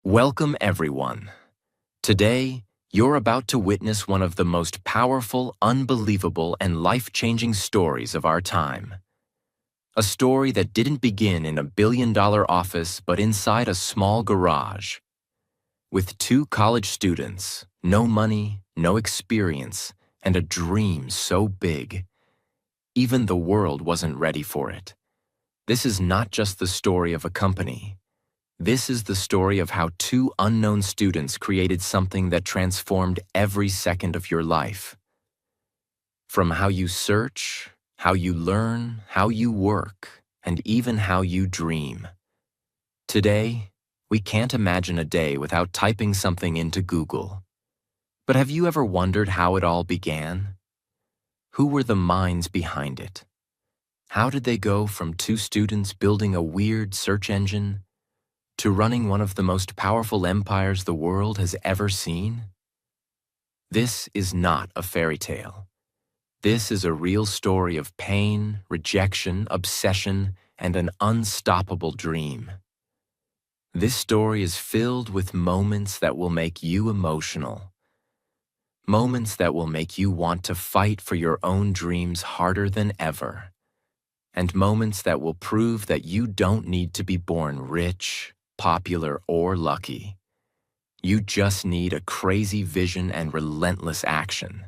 Welcome, everyone. Today, you're about to witness one of the most powerful, unbelievable, and life-changing stories of our time. A story that didn't begin in a billion-dollar office but inside a small garage. With two college students, no money, no experience, and a dream so big, even the world wasn't ready for it. This is not just the story of a company. This is the story of how two unknown students created something that transformed every second of your life. From how you search, how you learn, how you work, and even how you dream. Today, we can't imagine a day without typing something into Google. But have you ever wondered how it all began? Who were the minds behind it? How did they go from two students building a weird search engine to running one of the most powerful empires the world has ever seen? This is not a fairy tale. This is a real story of pain, rejection, obsession, and an unstoppable dream. This story is filled with moments that will make you emotional. Moments that will make you want to fight for your own dreams harder than ever. And moments that will prove that you don't need to be born rich, popular, or lucky. You just need a crazy vision and relentless action.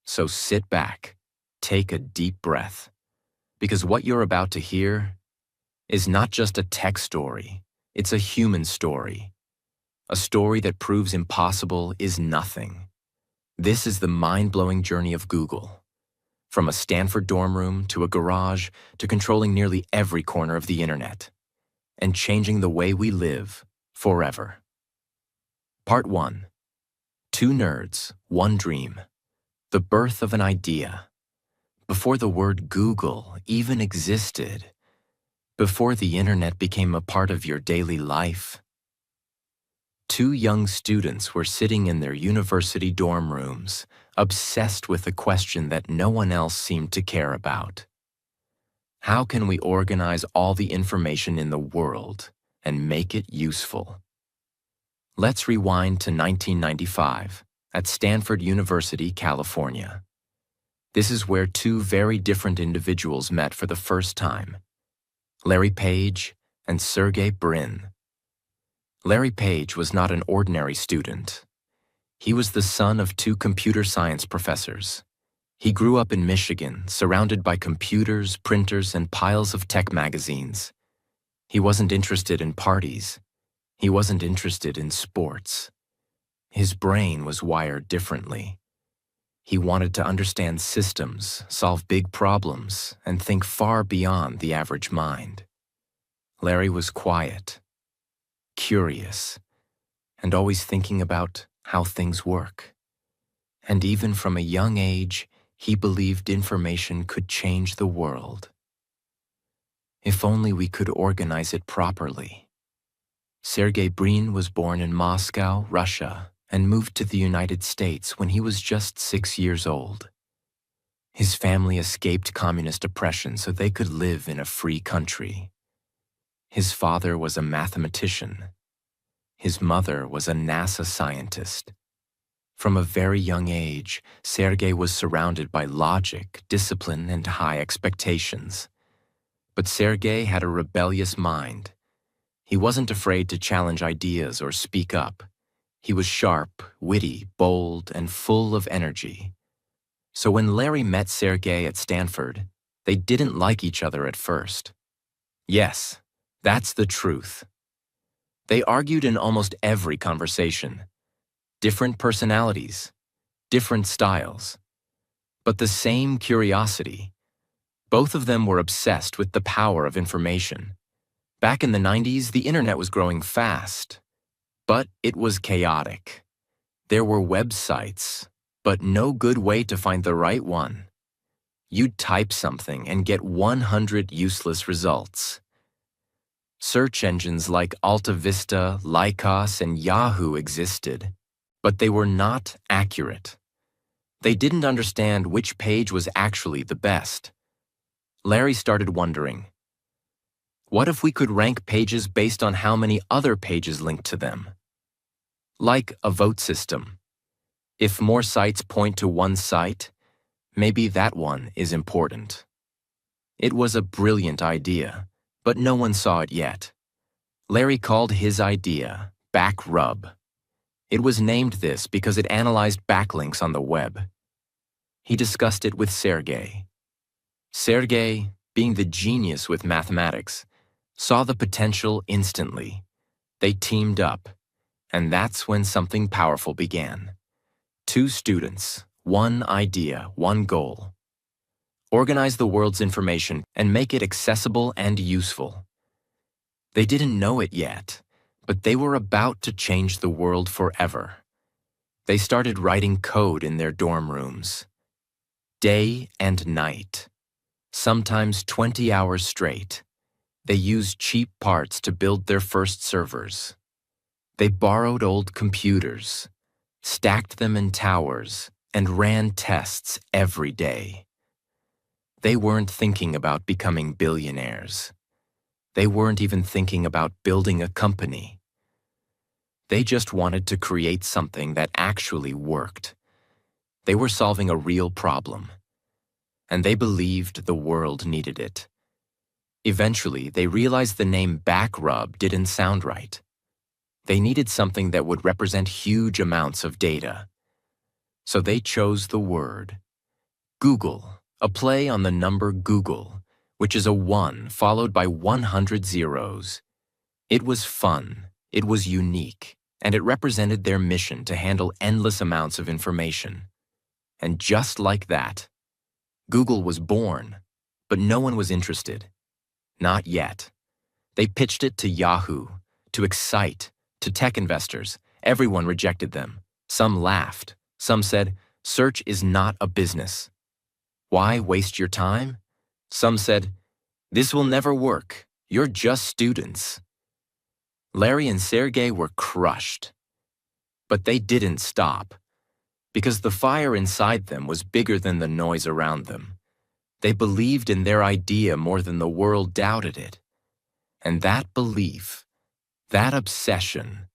So sit back, take a deep breath, because what you're about to hear is not just a tech story, it's a human story. A story that proves impossible is nothing. This is the mind-blowing journey of Google. From a Stanford dorm room to a garage to controlling nearly every corner of the internet. And changing the way we live forever. Part 1. Two nerds, one dream. The birth of an idea. Before the word Google even existed. Before the internet became a part of your daily life. Two young students were sitting in their university dorm rooms, obsessed with a question that no one else seemed to care about. How can we organize all the information in the world and make it useful? Let's rewind to 1995 at Stanford University, California. This is where two very different individuals met for the first time, Larry Page and Sergey Brin. Larry Page was not an ordinary student. He was the son of two computer science professors. He grew up in Michigan, surrounded by computers, printers, and piles of tech magazines. He wasn't interested in parties. He wasn't interested in sports. His brain was wired differently. He wanted to understand systems, solve big problems, and think far beyond the average mind. Larry was quiet, curious, and always thinking about how things work. And even from a young age, he believed information could change the world. If only we could organize it properly. Sergey Brin was born in Moscow, Russia, and moved to the United States when he was just 6 years old. His family escaped communist oppression so they could live in a free country. His father was a mathematician. His mother was a NASA scientist. From a very young age, Sergey was surrounded by logic, discipline, and high expectations. But Sergey had a rebellious mind. He wasn't afraid to challenge ideas or speak up. He was sharp, witty, bold, and full of energy. So when Larry met Sergey at Stanford, they didn't like each other at first. Yes, that's the truth. They argued in almost every conversation. Different personalities, different styles, but the same curiosity. Both of them were obsessed with the power of information. Back in the 90s, the internet was growing fast, but it was chaotic. There were websites, but no good way to find the right one. You'd type something and get 100 useless results. Search engines like Alta Vista, Lycos, and Yahoo existed. But they were not accurate. They didn't understand which page was actually the best. Larry started wondering, what if we could rank pages based on how many other pages linked to them? Like a vote system. If more sites point to one site, maybe that one is important. It was a brilliant idea, but no one saw it yet. Larry called his idea Back Rub. It was named this because it analyzed backlinks on the web. He discussed it with Sergey. Sergey, being the genius with mathematics, saw the potential instantly. They teamed up, and that's when something powerful began. 2 students, 1 idea, 1 goal. Organize the world's information and make it accessible and useful. They didn't know it yet, but they were about to change the world forever. They started writing code in their dorm rooms. Day and night. Sometimes 20 hours straight. They used cheap parts to build their first servers. They borrowed old computers, stacked them in towers, and ran tests every day. They weren't thinking about becoming billionaires. They weren't even thinking about building a company. They just wanted to create something that actually worked. They were solving a real problem, and they believed the world needed it. Eventually, they realized the name Back Rub didn't sound right. They needed something that would represent huge amounts of data. So they chose the word Google, a play on the number Google, which is a 1 followed by 100 zeros. It was fun, it was unique, and it represented their mission to handle endless amounts of information. And just like that, Google was born, but no one was interested. Not yet. They pitched it to Yahoo, to Excite, to tech investors. Everyone rejected them. Some laughed. Some said, search is not a business. Why waste your time? Some said, this will never work. You're just students. Larry and Sergey were crushed. But they didn't stop, because the fire inside them was bigger than the noise around them. They believed in their idea more than the world doubted it. And that belief, that obsession,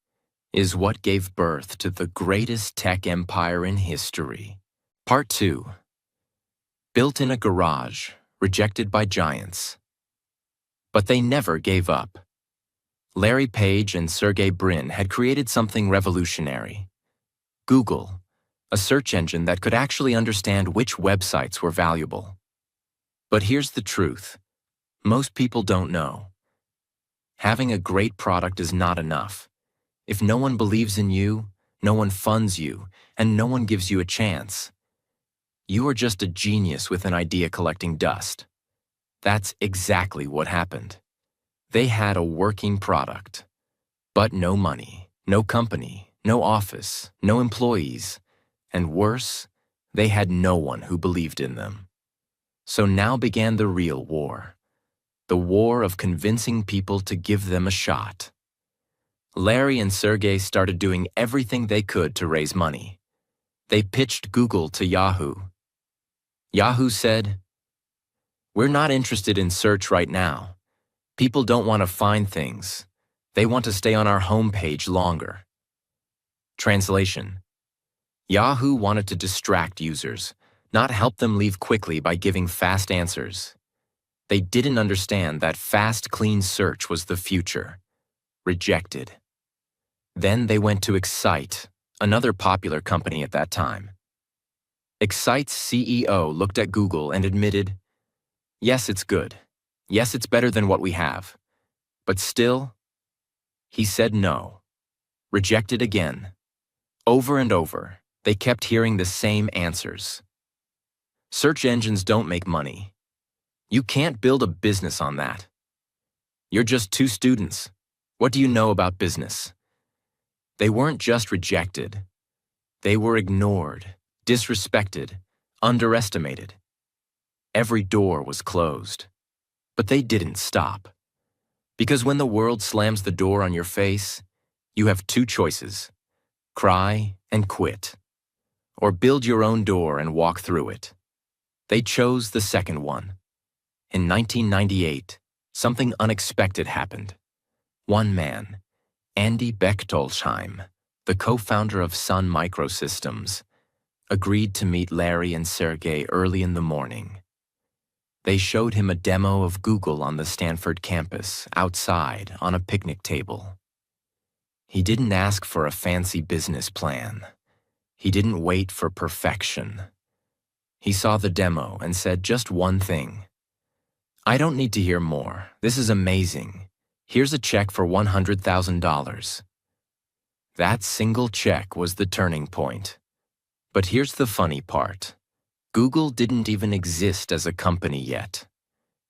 is what gave birth to the greatest tech empire in history. Part 2. Built in a garage, rejected by giants. But they never gave up. Larry Page and Sergey Brin had created something revolutionary. Google, a search engine that could actually understand which websites were valuable. But here's the truth. Most people don't know. Having a great product is not enough. If no one believes in you, no one funds you, and no one gives you a chance, you are just a genius with an idea collecting dust. That's exactly what happened. They had a working product, but no money, no company, no office, no employees, and worse, they had no one who believed in them. So now began the real war. The war of convincing people to give them a shot. Larry and Sergey started doing everything they could to raise money. They pitched Google to Yahoo. Yahoo said, "We're not interested in search right now. People don't want to find things. They want to stay on our homepage longer." Translation: Yahoo wanted to distract users, not help them leave quickly by giving fast answers. They didn't understand that fast, clean search was the future. Rejected. Then they went to Excite, another popular company at that time. Excite's CEO looked at Google and admitted, "Yes, it's good. Yes, it's better than what we have. But still," he said no. Rejected again. Over and over, they kept hearing the same answers. Search engines don't make money. You can't build a business on that. You're just 2 students. What do you know about business? They weren't just rejected. They were ignored, disrespected, underestimated. Every door was closed. But they didn't stop. Because when the world slams the door on your face, you have 2 choices: cry and quit, or build your own door and walk through it. They chose the second one. In 1998, something unexpected happened. One man, Andy Bechtolsheim, the co-founder of Sun Microsystems, agreed to meet Larry and Sergey early in the morning. They showed him a demo of Google on the Stanford campus, outside, on a picnic table. He didn't ask for a fancy business plan. He didn't wait for perfection. He saw the demo and said just one thing. "I don't need to hear more. This is amazing. Here's a check for $100,000. That single check was the turning point. But here's the funny part. Google didn't even exist as a company yet.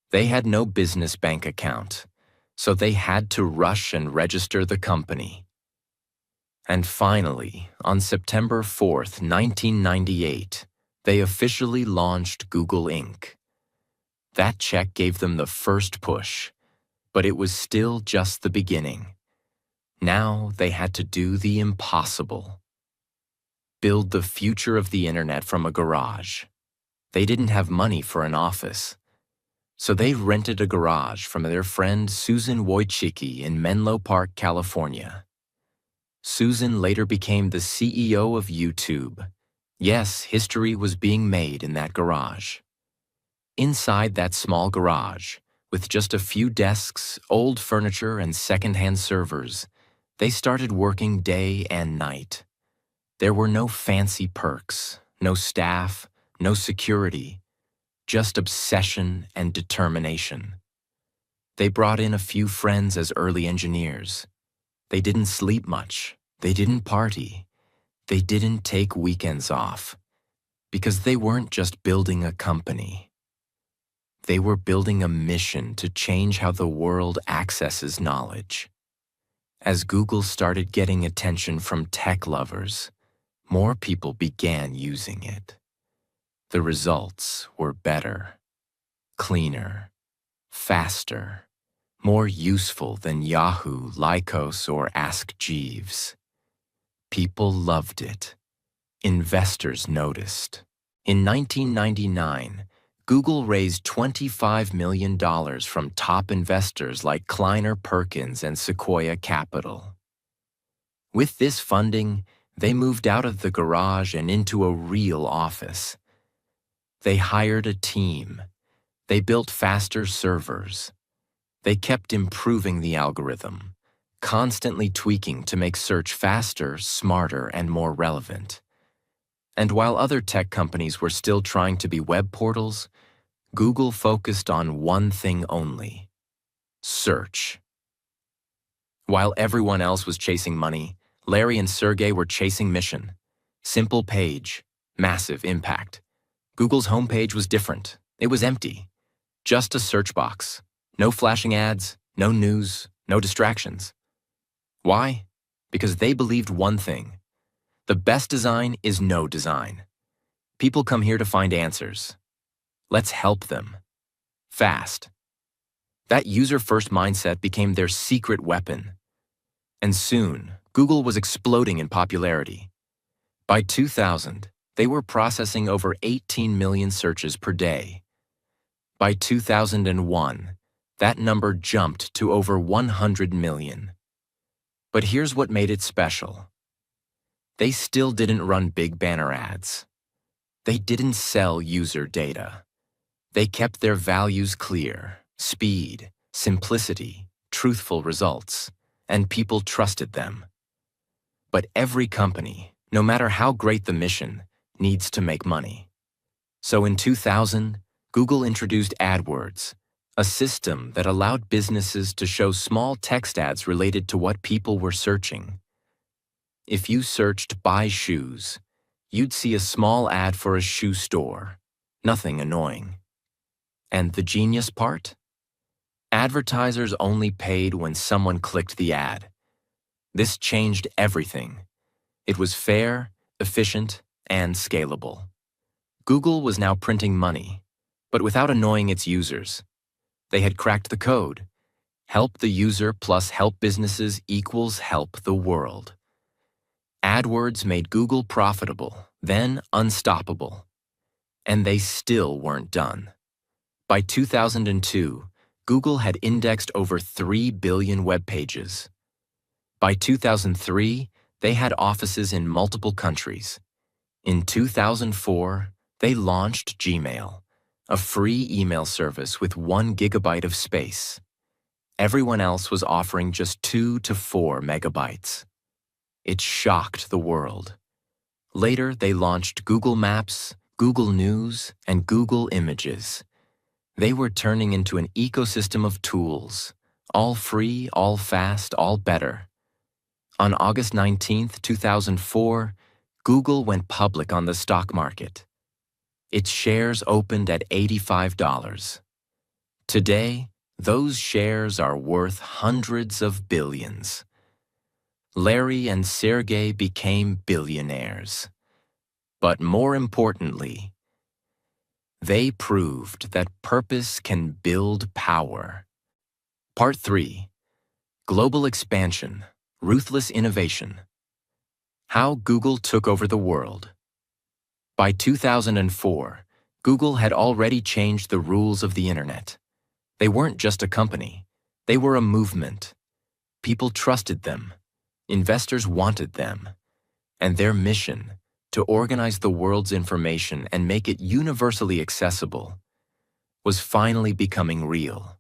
They had no business bank account, so they had to rush and register the company. And finally, on September 4th, 1998, they officially launched Google Inc. That check gave them the first push, but it was still just the beginning. Now they had to do the impossible. Build the future of the internet from a garage. They didn't have money for an office, so they rented a garage from their friend Susan Wojcicki in Menlo Park, California. Susan later became the CEO of YouTube. Yes, history was being made in that garage. Inside that small garage, with just a few desks, old furniture, and second-hand servers, they started working day and night. There were no fancy perks, no staff, no security, just obsession and determination. They brought in a few friends as early engineers. They didn't sleep much. They didn't party. They didn't take weekends off, because they weren't just building a company. They were building a mission to change how the world accesses knowledge. As Google started getting attention from tech lovers, more people began using it. The results were better, cleaner, faster, more useful than Yahoo, Lycos, or Ask Jeeves. People loved it. Investors noticed. In 1999, Google raised $25 million from top investors like Kleiner Perkins and Sequoia Capital. With this funding, they moved out of the garage and into a real office. They hired a team. They built faster servers. They kept improving the algorithm, constantly tweaking to make search faster, smarter, and more relevant. And while other tech companies were still trying to be web portals, Google focused on one thing only: search. While everyone else was chasing money, Larry and Sergey were chasing mission. Simple page, massive impact. Google's homepage was different. It was empty. Just a search box. No flashing ads, no news, no distractions. Why? Because they believed one thing. The best design is no design. People come here to find answers. Let's help them. Fast. That user-first mindset became their secret weapon. And soon, Google was exploding in popularity. By 2000, they were processing over 18 million searches per day. By 2001, that number jumped to over 100 million. But here's what made it special. They still didn't run big banner ads. They didn't sell user data. They kept their values clear: speed, simplicity, truthful results, and people trusted them. But every company, no matter how great the mission, needs to make money. So in 2000, Google introduced AdWords, a system that allowed businesses to show small text ads related to what people were searching. If you searched "buy shoes," you'd see a small ad for a shoe store. Nothing annoying. And the genius part? Advertisers only paid when someone clicked the ad. This changed everything. It was fair, efficient, and scalable. Google was now printing money, but without annoying its users. They had cracked the code. Help the user plus help businesses equals help the world. AdWords made Google profitable, then unstoppable. And they still weren't done. By 2002, Google had indexed over 3 billion web pages. By 2003, They had offices in multiple countries. In 2004, they launched Gmail, a free email service with 1 gigabyte of space. Everyone else was offering just 2 to 4 megabytes. It shocked the world. Later, they launched Google Maps, Google News, and Google Images. They were turning into an ecosystem of tools, all free, all fast, all better. On August 19, 2004, Google went public on the stock market. Its shares opened at $85. Today, those shares are worth hundreds of billions. Larry and Sergey became billionaires. But more importantly, they proved that purpose can build power. Part 3. Global Expansion, Ruthless Innovation. How Google Took Over the World. By 2004, Google had already changed the rules of the internet. They weren't just a company, they were a movement. People trusted them, investors wanted them, and their mission, to organize the world's information and make it universally accessible, was finally becoming real.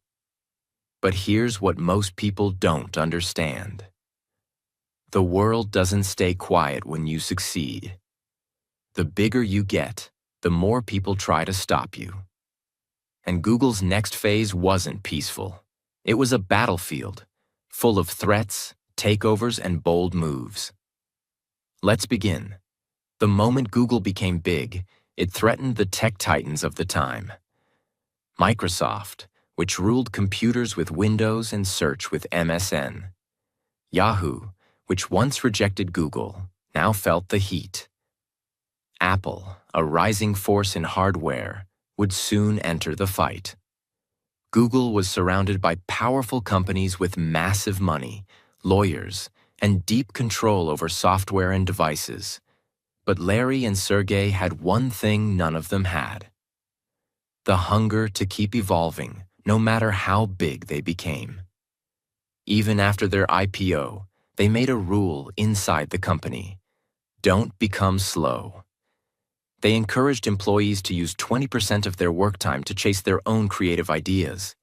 But here's what most people don't understand. The world doesn't stay quiet when you succeed. The bigger you get, the more people try to stop you. And Google's next phase wasn't peaceful. It was a battlefield, full of threats, takeovers, and bold moves. Let's begin. The moment Google became big, it threatened the tech titans of the time. Microsoft, which ruled computers with Windows and search with MSN. Yahoo, which once rejected Google, now felt the heat. Apple, a rising force in hardware, would soon enter the fight. Google was surrounded by powerful companies with massive money, lawyers, and deep control over software and devices. But Larry and Sergey had one thing none of them had: the hunger to keep evolving, no matter how big they became. Even after their IPO, they made a rule inside the company: don't become slow. They encouraged employees to use 20% of their work time to chase their own creative ideas.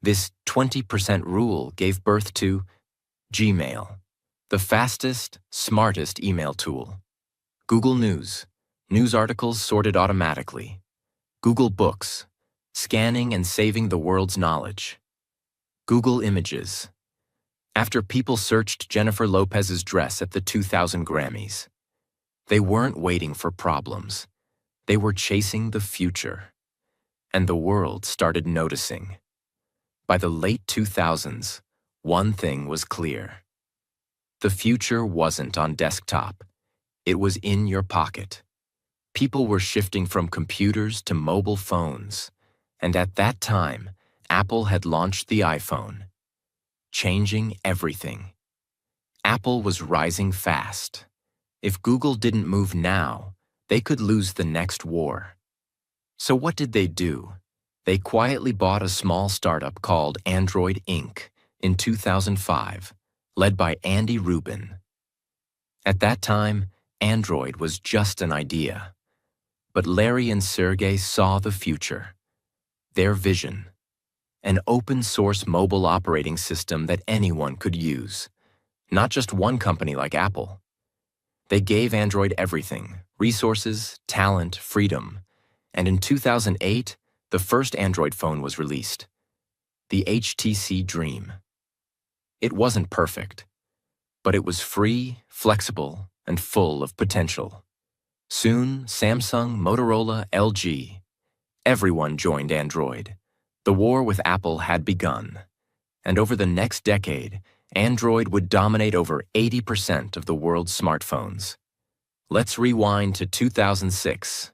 This 20% rule gave birth to Gmail, the fastest, smartest email tool. Google News, news articles sorted automatically. Google Books, scanning and saving the world's knowledge. Google Images. After people searched Jennifer Lopez's dress at the 2000 Grammys, they weren't waiting for problems. They were chasing the future. And the world started noticing. By the late 2000s, one thing was clear. The future wasn't on desktop. It was in your pocket. People were shifting from computers to mobile phones. And at that time, Apple had launched the iPhone, changing everything. Apple was rising fast. If Google didn't move now, they could lose the next war. So what did they do? They quietly bought a small startup called Android Inc. in 2005, led by Andy Rubin. At that time, Android was just an idea. But Larry and Sergey saw the future. Their vision: an open-source mobile operating system that anyone could use, not just one company like Apple. They gave Android everything: resources, talent, freedom. And in 2008, the first Android phone was released, the HTC Dream. It wasn't perfect, but it was free, flexible, and full of potential. Soon, Samsung, Motorola, LG, everyone joined Android. The war with Apple had begun. And over the next decade, Android would dominate over 80% of the world's smartphones. Let's rewind to 2006.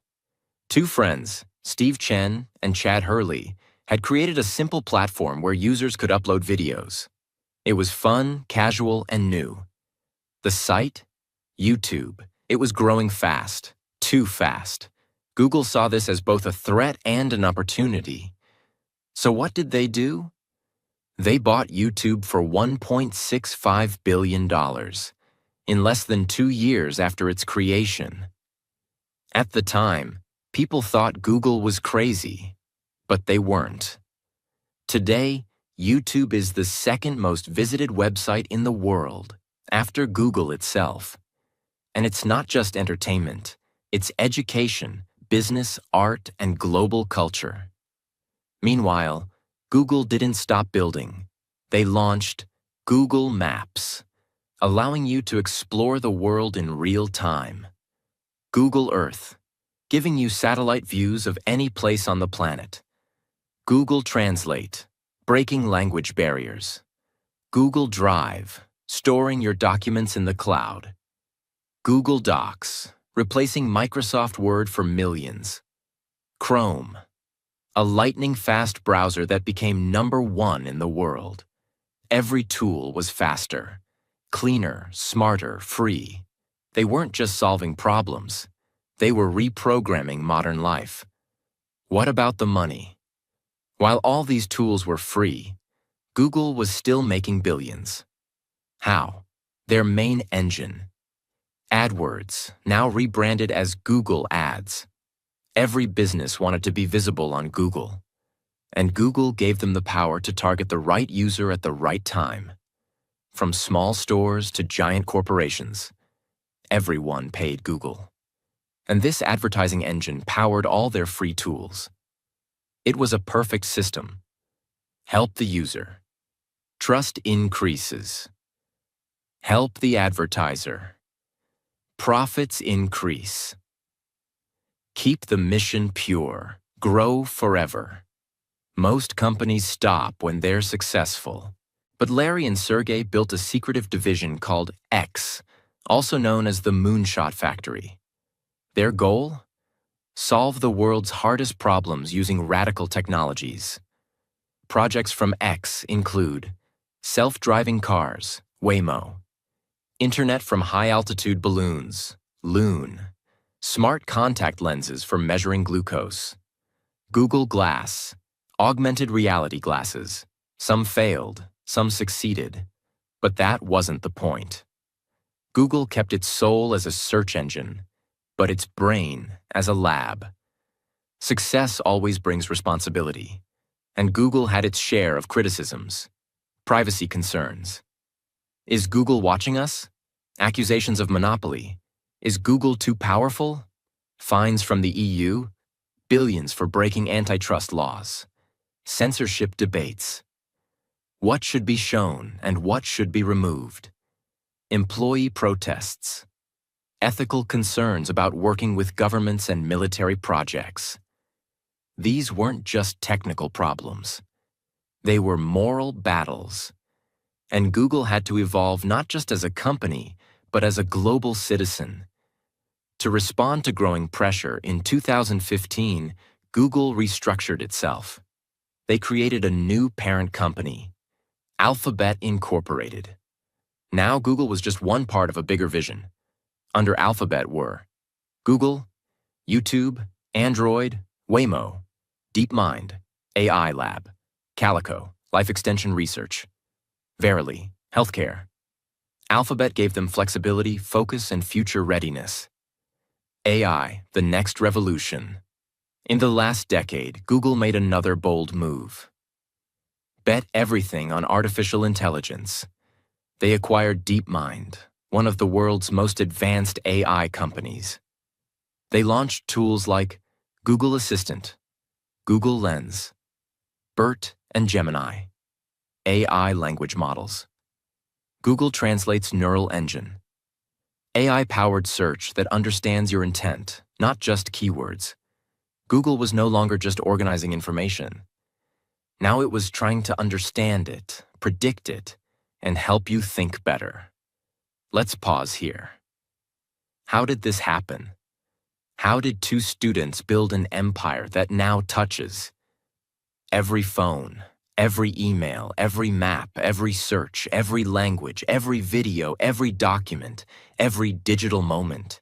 Two friends, Steve Chen and Chad Hurley, had created a simple platform where users could upload videos. It was fun, casual, and new. The site? YouTube. It was growing fast, too fast. Google saw this as both a threat and an opportunity. So what did they do? They bought YouTube for $1.65 billion. in less than 2 years after its creation. At the time, people thought Google was crazy, but they weren't. Today, YouTube is the second most visited website in the world, after Google itself. And it's not just entertainment, it's education, business, art, and global culture. Meanwhile, Google didn't stop building. They launched Google Maps, allowing you to explore the world in real time. Google Earth, giving you satellite views of any place on the planet. Google Translate, breaking language barriers. Google Drive, storing your documents in the cloud. Google Docs, replacing Microsoft Word for millions. Chrome, a lightning-fast browser that became #1 in the world. Every tool was faster, cleaner, smarter, free. They weren't just solving problems. They were reprogramming modern life. What about the money? While all these tools were free, Google was still making billions. How? Their main engine. AdWords, now rebranded as Google Ads. Every business wanted to be visible on Google, and Google gave them the power to target the right user at the right time. From small stores to giant corporations, everyone paid Google. And this advertising engine powered all their free tools. It was a perfect system. Help the user. Trust increases. Help the advertiser. Profits increase. Keep the mission pure. Grow forever. Most companies stop when they're successful. But Larry and Sergey built a secretive division called X, also known as the Moonshot Factory. Their goal? Solve the world's hardest problems using radical technologies. Projects from X include self-driving cars, Waymo, internet from high-altitude balloons, Loon, smart contact lenses for measuring glucose, Google Glass, augmented reality glasses. Some failed, some succeeded, but that wasn't the point. Google kept its soul as a search engine, but its brain as a lab. Success always brings responsibility, and Google had its share of criticisms, privacy concerns. Is Google watching us? Accusations of monopoly. Is Google too powerful? Fines from the EU? Billions for breaking antitrust laws. Censorship debates. What should be shown and what should be removed? Employee protests. Ethical concerns about working with governments and military projects. These weren't just technical problems. They were moral battles. And Google had to evolve not just as a company, but as a global citizen. To respond to growing pressure, in 2015, Google restructured itself. They created a new parent company, Alphabet Incorporated. Now Google was just one part of a bigger vision. Under Alphabet were Google, YouTube, Android, Waymo, DeepMind, AI Lab, Calico, Life Extension Research, Verily, Healthcare. Alphabet gave them flexibility, focus, and future readiness. AI, the next revolution. In the last decade, Google made another bold move. Bet everything on artificial intelligence. They acquired DeepMind, one of the world's most advanced AI companies. They launched tools like Google Assistant, Google Lens, BERT, and Gemini, AI language models. Google Translate's neural engine, AI-powered search that understands your intent, not just keywords. Google was no longer just organizing information. Now it was trying to understand it, predict it, and help you think better. Let's pause here. How did this happen? How did two students build an empire that now touches every phone, every email, every map, every search, every language, every video, every document, every digital moment?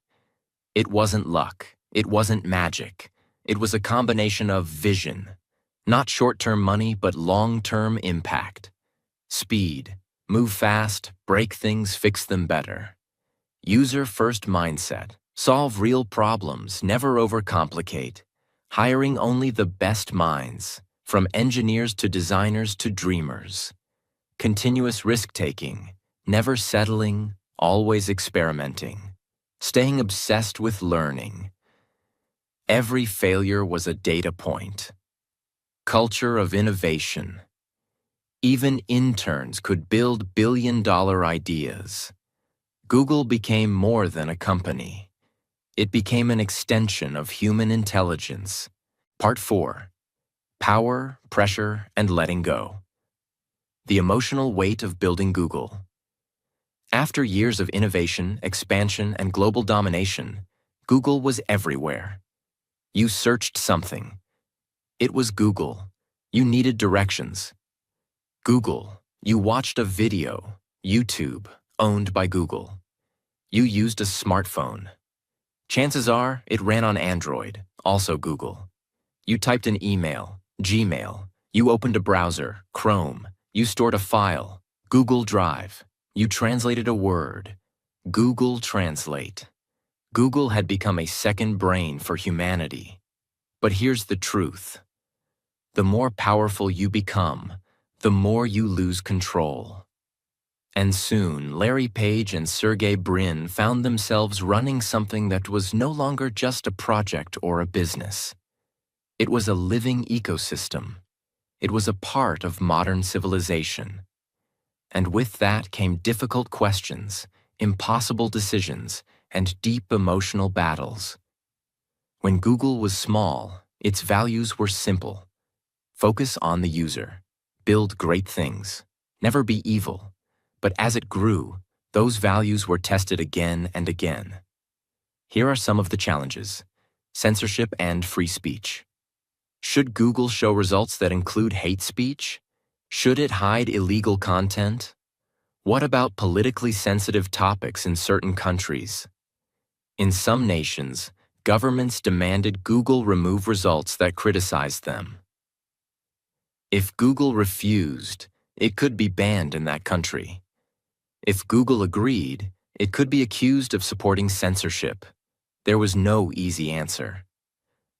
It wasn't luck. It wasn't magic. It was a combination of vision, not short-term money, but long-term impact. Speed, move fast, break things, fix them better. User-first mindset. Solve real problems, never overcomplicate. Hiring only the best minds, from engineers to designers to dreamers. Continuous risk-taking, never settling, always experimenting. Staying obsessed with learning. Every failure was a data point. Culture of innovation. Even interns could build billion-dollar ideas. Google became more than a company. It became an extension of human intelligence. Part 4. Power, Pressure, and Letting Go. The emotional weight of building Google. After years of innovation, expansion, and global domination, Google was everywhere. You searched something. It was Google. You needed directions. Google. You watched a video. YouTube, owned by Google. You used a smartphone. Chances are it ran on Android, also Google. You typed an email, Gmail. You opened a browser, Chrome. You stored a file, Google Drive. You translated a word, Google Translate. Google had become a second brain for humanity. But here's the truth. The more powerful you become, the more you lose control. And soon, Larry Page and Sergey Brin found themselves running something that was no longer just a project or a business. It was a living ecosystem. It was a part of modern civilization. And with that came difficult questions, impossible decisions, and deep emotional battles. When Google was small, its values were simple. Focus on the user. Build great things. Never be evil. But as it grew, those values were tested again and again. Here are some of the challenges: censorship and free speech. Should Google show results that include hate speech? Should it hide illegal content? What about politically sensitive topics in certain countries? In some nations, governments demanded Google remove results that criticized them. If Google refused, it could be banned in that country. If Google agreed, it could be accused of supporting censorship. There was no easy answer.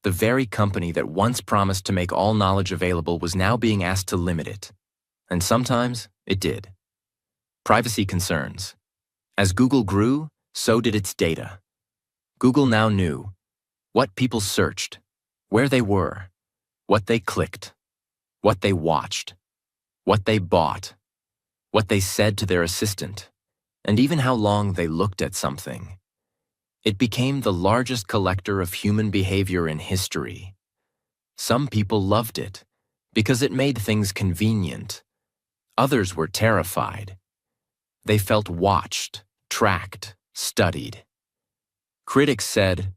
The very company that once promised to make all knowledge available was now being asked to limit it. And sometimes it did. Privacy concerns. As Google grew, so did its data. Google now knew what people searched, where they were, what they clicked, what they watched, what they bought, what they said to their assistant, and even how long they looked at something. It became the largest collector of human behavior in history. Some people loved it because it made things convenient. Others were terrified. They felt watched, tracked, studied. Critics said,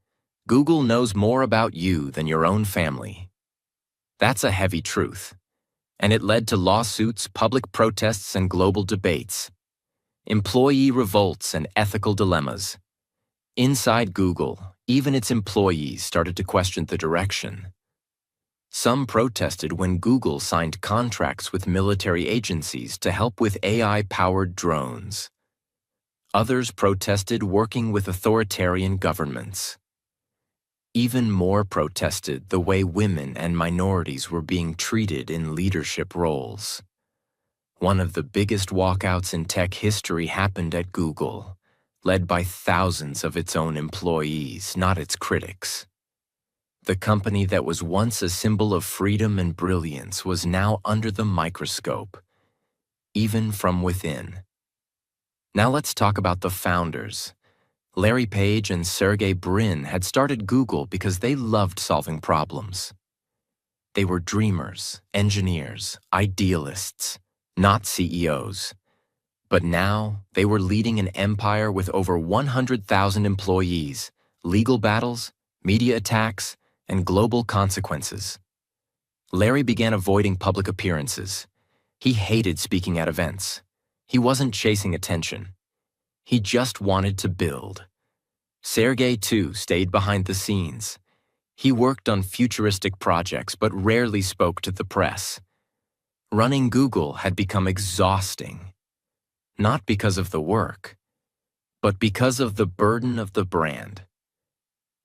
"Google knows more about you than your own family." That's a heavy truth, and it led to lawsuits, public protests, and global debates. Employee revolts and ethical dilemmas. Inside Google, even its employees started to question the direction. Some protested when Google signed contracts with military agencies to help with AI-powered drones. Others protested working with authoritarian governments. Even more protested the way women and minorities were being treated in leadership roles. One of the biggest walkouts in tech history happened at Google, led by thousands of its own employees, not its critics. The company that was once a symbol of freedom and brilliance was now under the microscope, even from within. Now let's talk about the founders. Larry Page and Sergey Brin had started Google because they loved solving problems. They were dreamers, engineers, idealists, not CEOs. But now they were leading an empire with over 100,000 employees, legal battles, media attacks, and global consequences. Larry began avoiding public appearances. He hated speaking at events. He wasn't chasing attention. He just wanted to build. Sergey, too, stayed behind the scenes. He worked on futuristic projects but rarely spoke to the press. Running Google had become exhausting. Not because of the work, but because of the burden of the brand.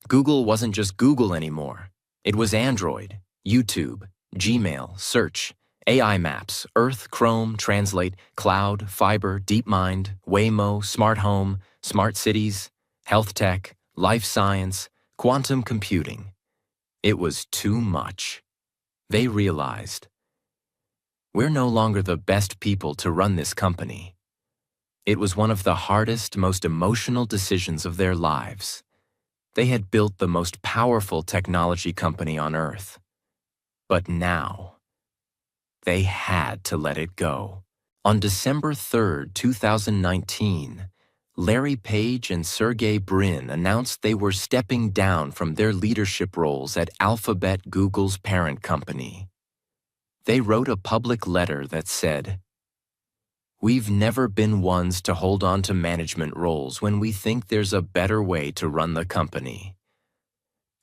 Google wasn't just Google anymore. It was Android, YouTube, Gmail, Search, AI Maps, Earth, Chrome, Translate, Cloud, Fiber, DeepMind, Waymo, Smart Home, Smart Cities, Health Tech, Life Science, Quantum Computing. It was too much. They realized, we're no longer the best people to run this company. It was one of the hardest, most emotional decisions of their lives. They had built the most powerful technology company on Earth. But now, they had to let it go. On December 3, 2019, Larry Page and Sergey Brin announced they were stepping down from their leadership roles at Alphabet, Google's parent company. They wrote a public letter that said, "We've never been ones to hold on to management roles when we think there's a better way to run the company.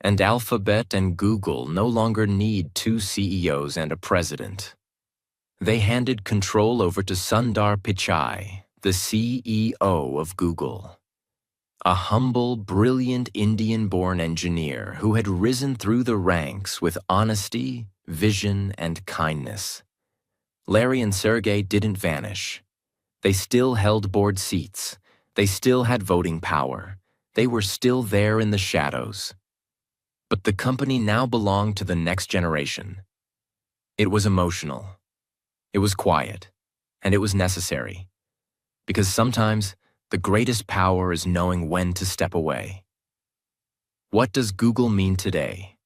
And Alphabet and Google no longer need two CEOs and a president." They handed control over to Sundar Pichai, the CEO of Google, a humble, brilliant Indian-born engineer who had risen through the ranks with honesty, vision, and kindness. Larry and Sergey didn't vanish. They still held board seats. They still had voting power. They were still there in the shadows. But the company now belonged to the next generation. It was emotional. It was quiet. And it was necessary. Because sometimes the greatest power is knowing when to step away. What does Google mean today?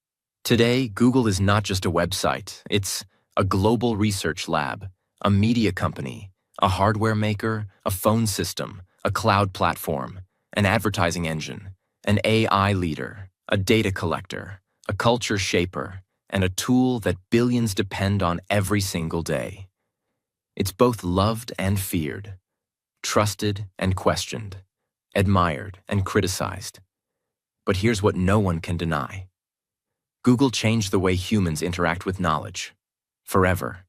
Today, Google is not just a website. It's a global research lab, a media company, a hardware maker, a phone system, a cloud platform, an advertising engine, an AI leader, a data collector, a culture shaper, and a tool that billions depend on every single day. It's both loved and feared, trusted and questioned, admired and criticized. But here's what no one can deny. Google changed the way humans interact with knowledge, forever.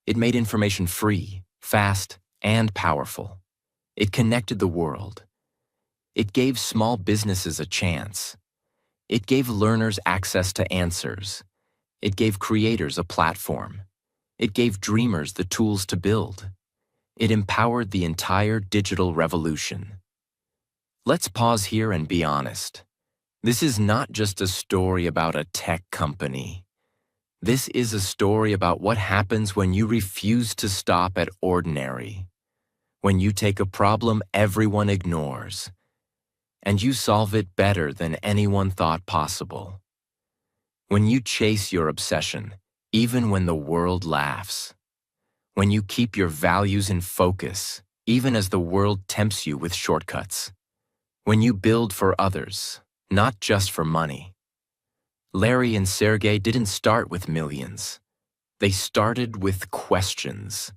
It made information free, fast, and powerful. It connected the world. It gave small businesses a chance. It gave learners access to answers. It gave creators a platform. It gave dreamers the tools to build. It empowered the entire digital revolution. Let's pause here and be honest. This is not just a story about a tech company. This is a story about what happens when you refuse to stop at ordinary, when you take a problem everyone ignores, and you solve it better than anyone thought possible. When you chase your obsession, even when the world laughs. When you keep your values in focus, even as the world tempts you with shortcuts. When you build for others, not just for money. Larry and Sergey didn't start with millions. They started with questions.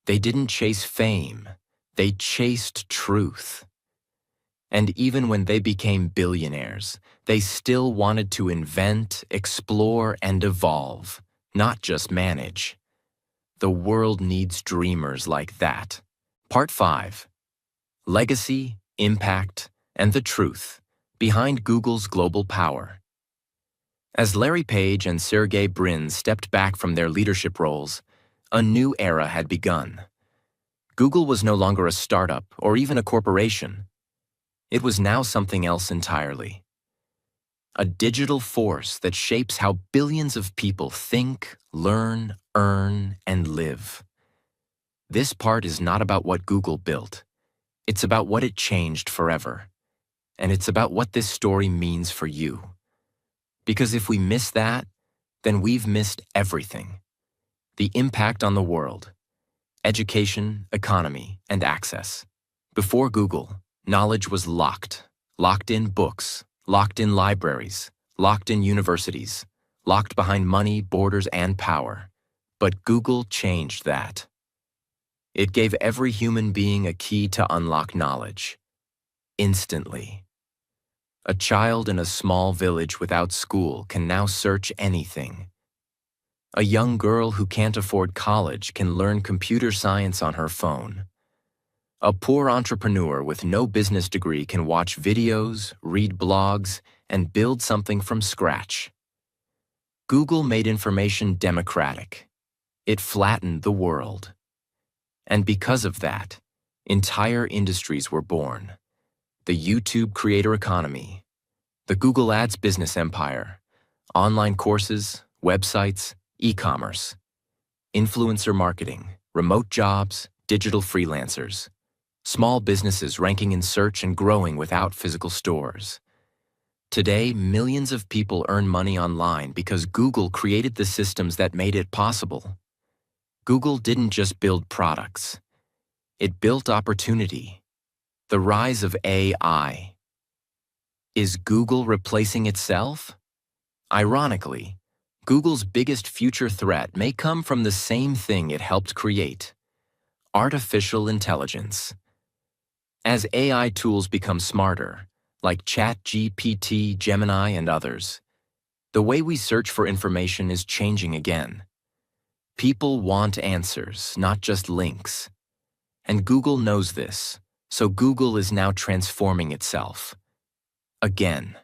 They didn't chase fame. They chased truth. And even when they became billionaires, they still wanted to invent, explore, and evolve, not just manage. The world needs dreamers like that. Part 5. Legacy, Impact, and the Truth Behind Google's Global Power. As Larry Page and Sergey Brin stepped back from their leadership roles, a new era had begun. Google was no longer a startup or even a corporation. It was now something else entirely. A digital force that shapes how billions of people think, learn, earn, and live. This part is not about what Google built. It's about what it changed forever. And it's about what this story means for you. Because if we miss that, then we've missed everything. The impact on the world, education, economy, and access. Before Google, knowledge was locked in books, locked in libraries, locked in universities, locked behind money, borders, and power. But Google changed that. It gave every human being a key to unlock knowledge. Instantly. A child in a small village without school can now search anything. A young girl who can't afford college can learn computer science on her phone. A poor entrepreneur with no business degree can watch videos, read blogs, and build something from scratch. Google made information democratic. It flattened the world. And because of that, entire industries were born. The YouTube creator economy, the Google Ads business empire, online courses, websites, e-commerce, influencer marketing, remote jobs, digital freelancers, small businesses ranking in search and growing without physical stores. Today, millions of people earn money online because Google created the systems that made it possible. Google didn't just build products. It built opportunity. The rise of AI. Is Google replacing itself? Ironically, Google's biggest future threat may come from the same thing it helped create: artificial intelligence. As AI tools become smarter, like ChatGPT, Gemini, and others, the way we search for information is changing again. People want answers, not just links. And Google knows this, so Google is now transforming itself. Again,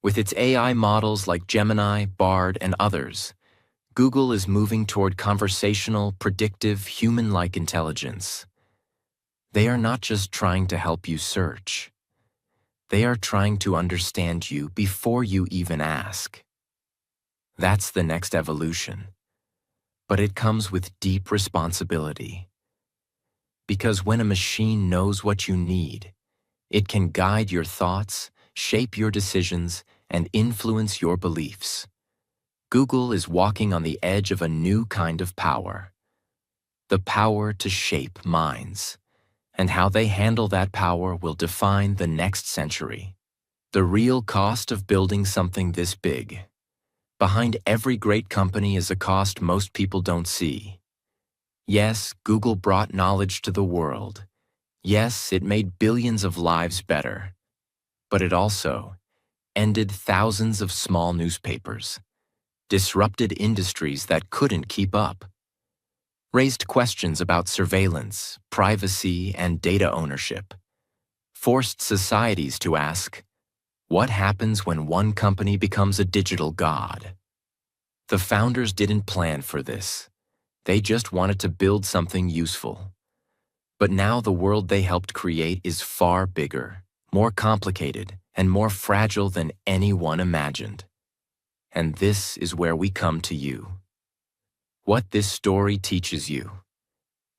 with its AI models like Gemini, Bard, and others, Google is moving toward conversational, predictive, human-like intelligence. They are not just trying to help you search. They are trying to understand you before you even ask. That's the next evolution. But it comes with deep responsibility. Because when a machine knows what you need, it can guide your thoughts, shape your decisions, and influence your beliefs. Google is walking on the edge of a new kind of power. The power to shape minds. And how they handle that power will define the next century. The real cost of building something this big. Behind every great company is a cost most people don't see. Yes, Google brought knowledge to the world. Yes, it made billions of lives better. But it also ended thousands of small newspapers, disrupted industries that couldn't keep up, raised questions about surveillance, privacy, and data ownership, forced societies to ask, what happens when one company becomes a digital god? The founders didn't plan for this. They just wanted to build something useful. But now the world they helped create is far bigger, more complicated, and more fragile than anyone imagined. And this is where we come to you. What this story teaches you,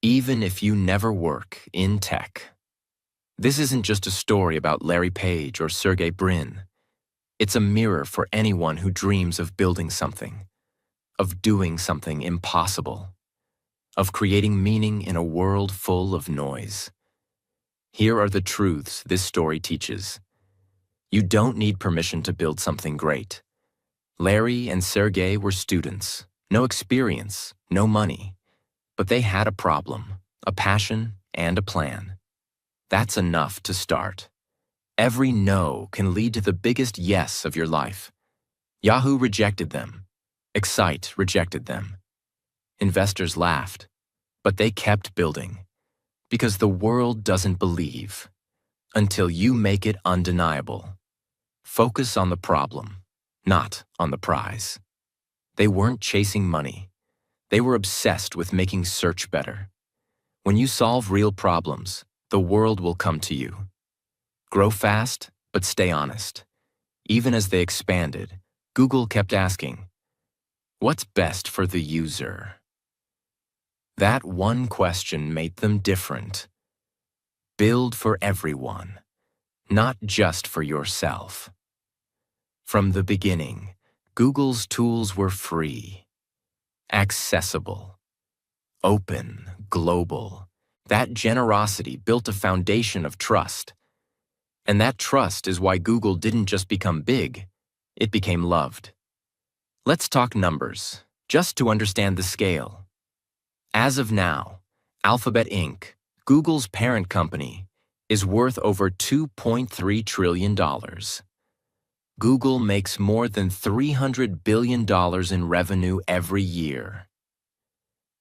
even if you never work in tech. This isn't just a story about Larry Page or Sergey Brin. It's a mirror for anyone who dreams of building something, of doing something impossible, of creating meaning in a world full of noise. Here are the truths this story teaches. You don't need permission to build something great. Larry and Sergey were students, no experience, no money, but they had a problem, a passion, and a plan. That's enough to start. Every no can lead to the biggest yes of your life. Yahoo rejected them. Excite rejected them. Investors laughed, but they kept building. Because the world doesn't believe until you make it undeniable. Focus on the problem, not on the prize. They weren't chasing money. They were obsessed with making search better. When you solve real problems, the world will come to you. Grow fast, but stay honest. Even as they expanded, Google kept asking, what's best for the user? That one question made them different. Build for everyone, not just for yourself. From the beginning, Google's tools were free, accessible, open, global. That generosity built a foundation of trust. And that trust is why Google didn't just become big, it became loved. Let's talk numbers, just to understand the scale. As of now, Alphabet Inc., Google's parent company, is worth over $2.3 trillion. Google makes more than $300 billion in revenue every year.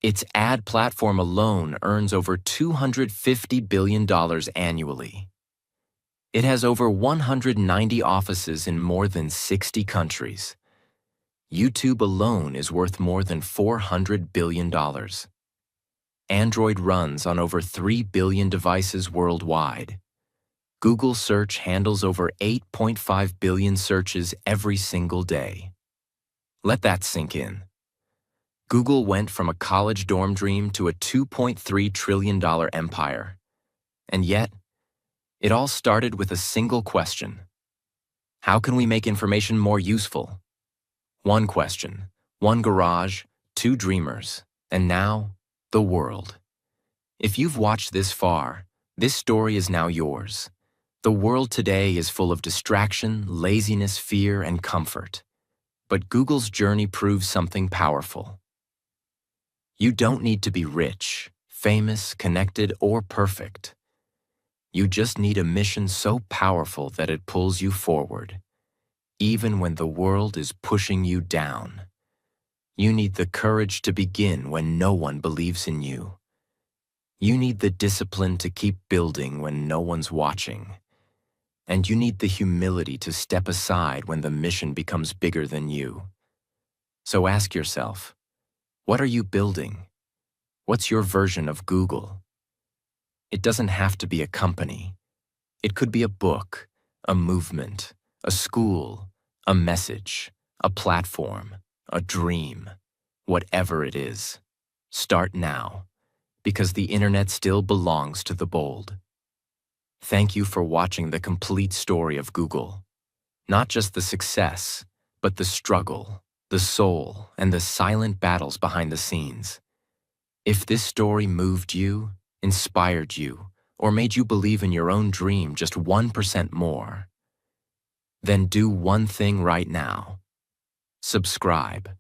Its ad platform alone earns over $250 billion annually. It has over 190 offices in more than 60 countries. YouTube alone is worth more than $400 billion. Android runs on over 3 billion devices worldwide. Google Search handles over 8.5 billion searches every single day. Let that sink in. Google went from a college dorm dream to a $2.3 trillion empire. And yet, it all started with a single question. How can we make information more useful? One question, one garage, two dreamers, and now, the world. If you've watched this far, this story is now yours. The world today is full of distraction, laziness, fear, and comfort. But Google's journey proves something powerful. You don't need to be rich, famous, connected, or perfect. You just need a mission so powerful that it pulls you forward, even when the world is pushing you down. You need the courage to begin when no one believes in you. You need the discipline to keep building when no one's watching. And you need the humility to step aside when the mission becomes bigger than you. So ask yourself, what are you building? What's your version of Google? It doesn't have to be a company. It could be a book, a movement, a school, a message, a platform, a dream, whatever it is. Start now, because the internet still belongs to the bold. Thank you for watching the complete story of Google. Not just the success, but the struggle, the soul, and the silent battles behind the scenes. If this story moved you, inspired you, or made you believe in your own dream just 1% more, then do one thing right now. Subscribe.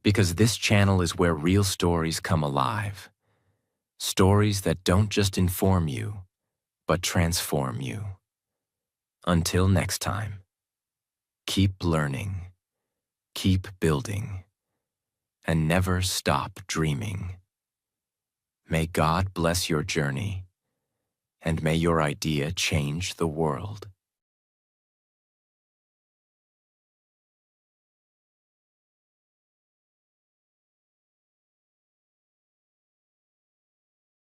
Because this channel is where real stories come alive. Stories that don't just inform you, but transform you. Until next time, keep learning, keep building, and never stop dreaming. May God bless your journey, and may your idea change the world.